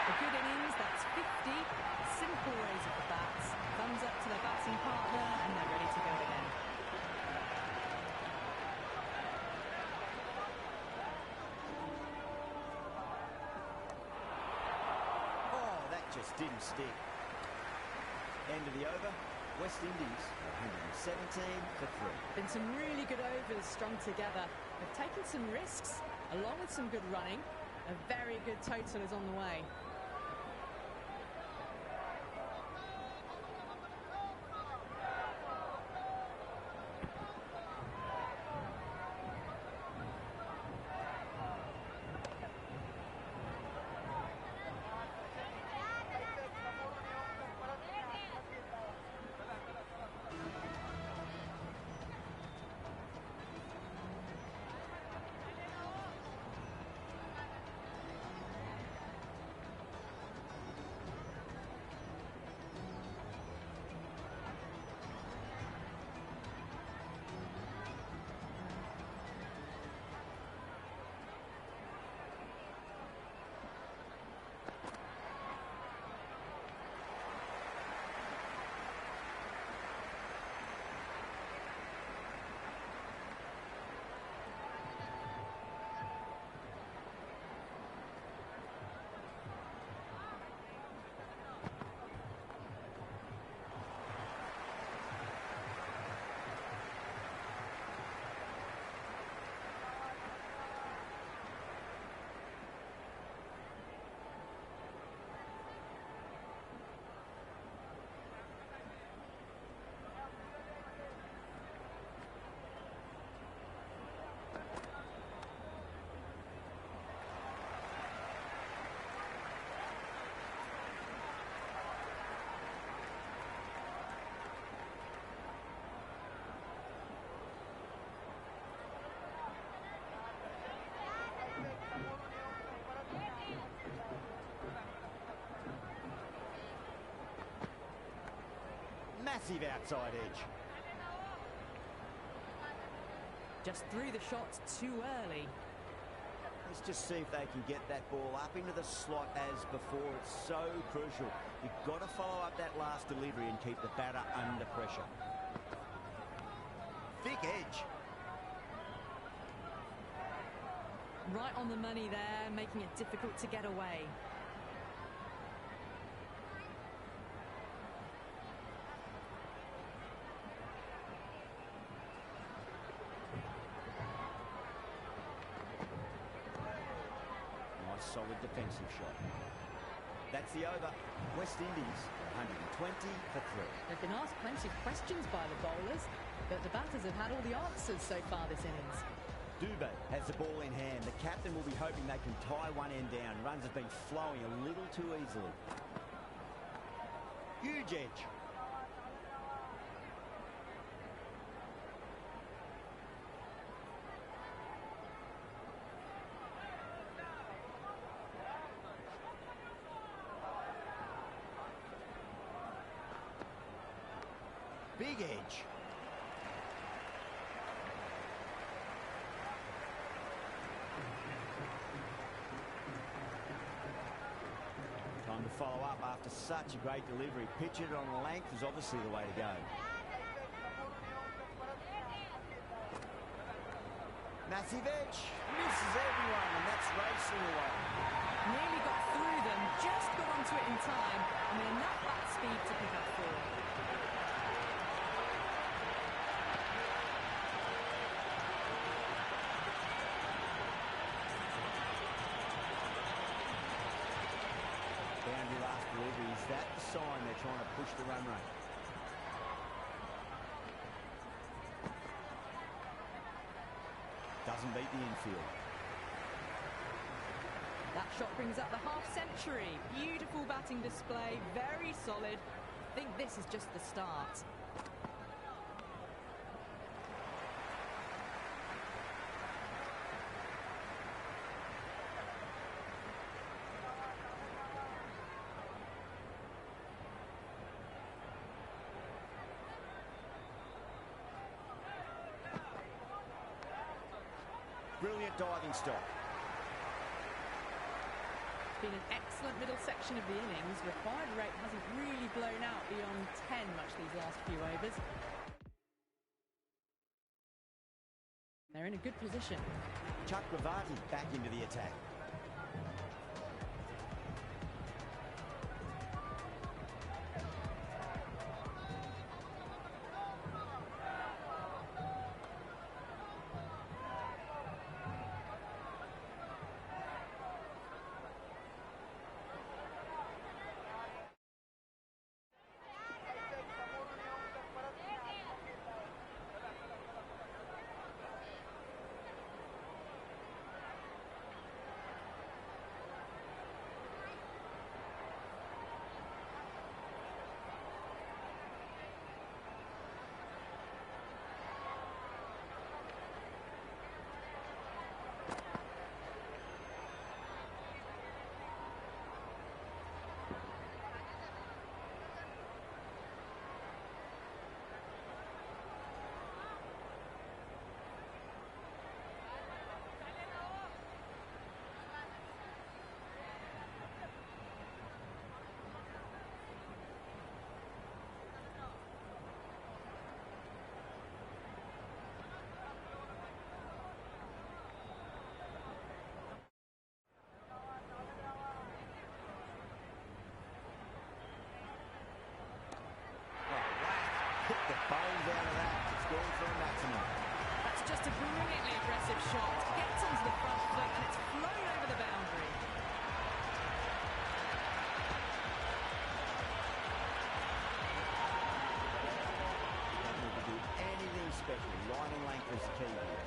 A good innings, that's 50. Simple raise of the bats. Thumbs up to their batting partner, and they're ready to go again. Oh, that just didn't stick. End of the over. West Indies 117 for 3. Been some really good overs strung together. They've taken some risks, along with some good running. A very good total is on the way. Massive outside edge. Just threw the shots too early. Let's just see if they can get that ball up into the slot as before. It's so crucial. You've got to follow up that last delivery and keep the batter under pressure. Thick edge. Right on the money there, making it difficult to get away. Solid defensive shot. That's the over. West Indies 120 for 3. They've been asked plenty of questions by the bowlers, but the batters have had all the answers so far this innings. Dubé has the ball in hand. The captain will be hoping they can tie one end down. Runs have been flowing a little too easily. Huge edge. Big edge. Time to follow up after such a great delivery. Pitch it on length is obviously the way to go. Massive edge. Misses everyone, and that's racing away. Nearly got through them, just got onto it in time, and with enough bat speed to pick up 4. Boundary last delivery. Is that the sign they're trying to push the run rate? Doesn't beat the infield. That shot brings up the half-century. Beautiful batting display, very solid. I think this is just the start. Brilliant diving stop. It's been an excellent middle section of the innings. Required rate hasn't really blown out beyond 10 much these last few overs. They're in a good position. Chakravarti back into the attack. Hit the bones out of that. It's going for a maximum. That's just a brilliantly aggressive shot. Gets onto the front foot and it's flown over the boundary. Don't need to do anything special. Line and length is key here.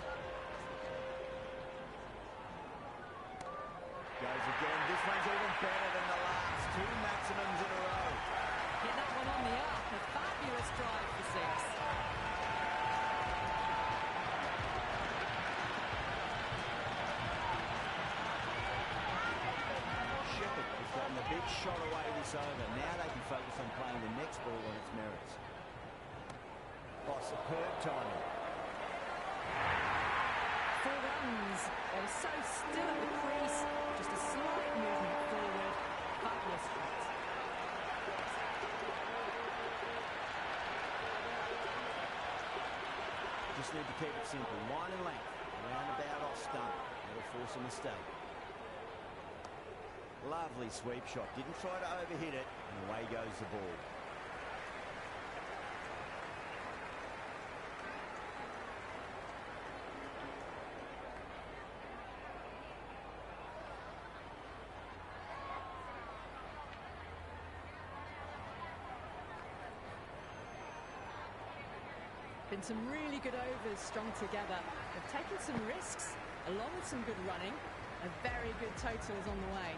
Goes again. This one's even better than the last. 2 maximums in a row. Hit that one on the up. A fabulous drive for 6. Shepherd has gotten a big shot away this over. Now they can focus on playing the next ball on its merits. Oh, superb timing. 4 runs. They were so still at the crease. Just a slight movement forward. Fabulous shot. Just need to keep it simple. Line and length. Roundabout off stump. That'll force a mistake. Lovely sweep shot. Didn't try to overhit it. And away goes the ball. Been some really good overs strung together. They've taken some risks, along with some good running. A very good totals on the way.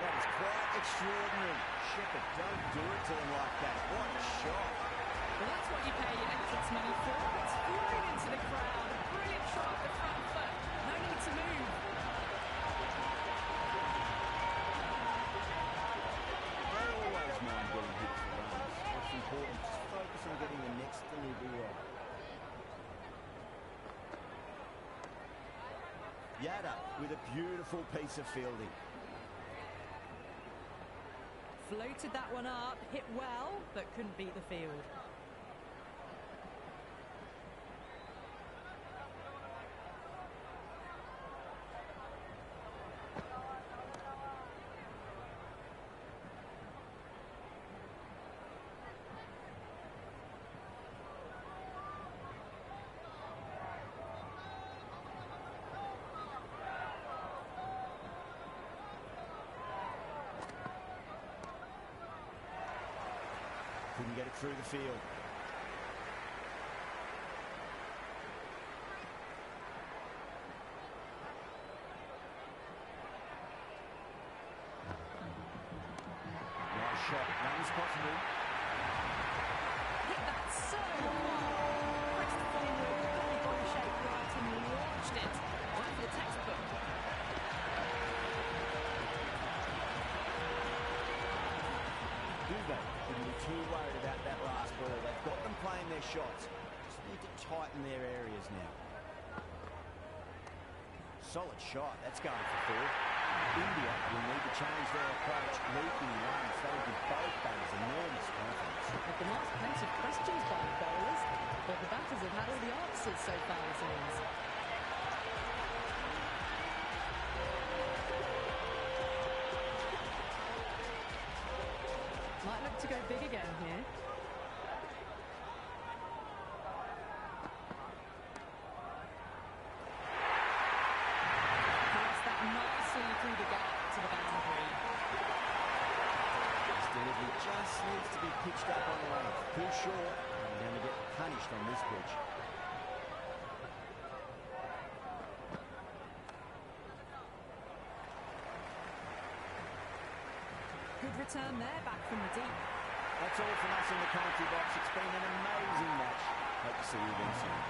That is quite extraordinary. Shepherd, don't do it to him like that. What a shot. Well, that's what you pay your entrance money for. It's flying into the crowd. A brilliant shot off the front foot. No need to move. Important. Just focus on getting the next delivery right. Yada with a beautiful piece of fielding. Floated that one up, hit well, but couldn't beat the field. Couldn't get it through the field. Nice shot. Runs possible. Hit that so hard. Pressed forward, got the body shape right and launched it. Right for the textbook. Shouldn't be too worried about that last ball. They've got them playing their shots. Just need to tighten their areas now. Solid shot. That's going for third. India will need to change their approach. Leaking runs. That will give both batters enormous confidence. They've been asked plenty of questions by the bowlers, but the batters have had all the answers so far this innings. Might look to go big again here. Pass that nicely through the gap to the boundary. This delivery just needs to be pitched up on the length. Too short, and they're going to get punished on this pitch. Good return there, back from the deep. That's all from us in the commentary box. It's been an amazing match. Hope to see you again soon.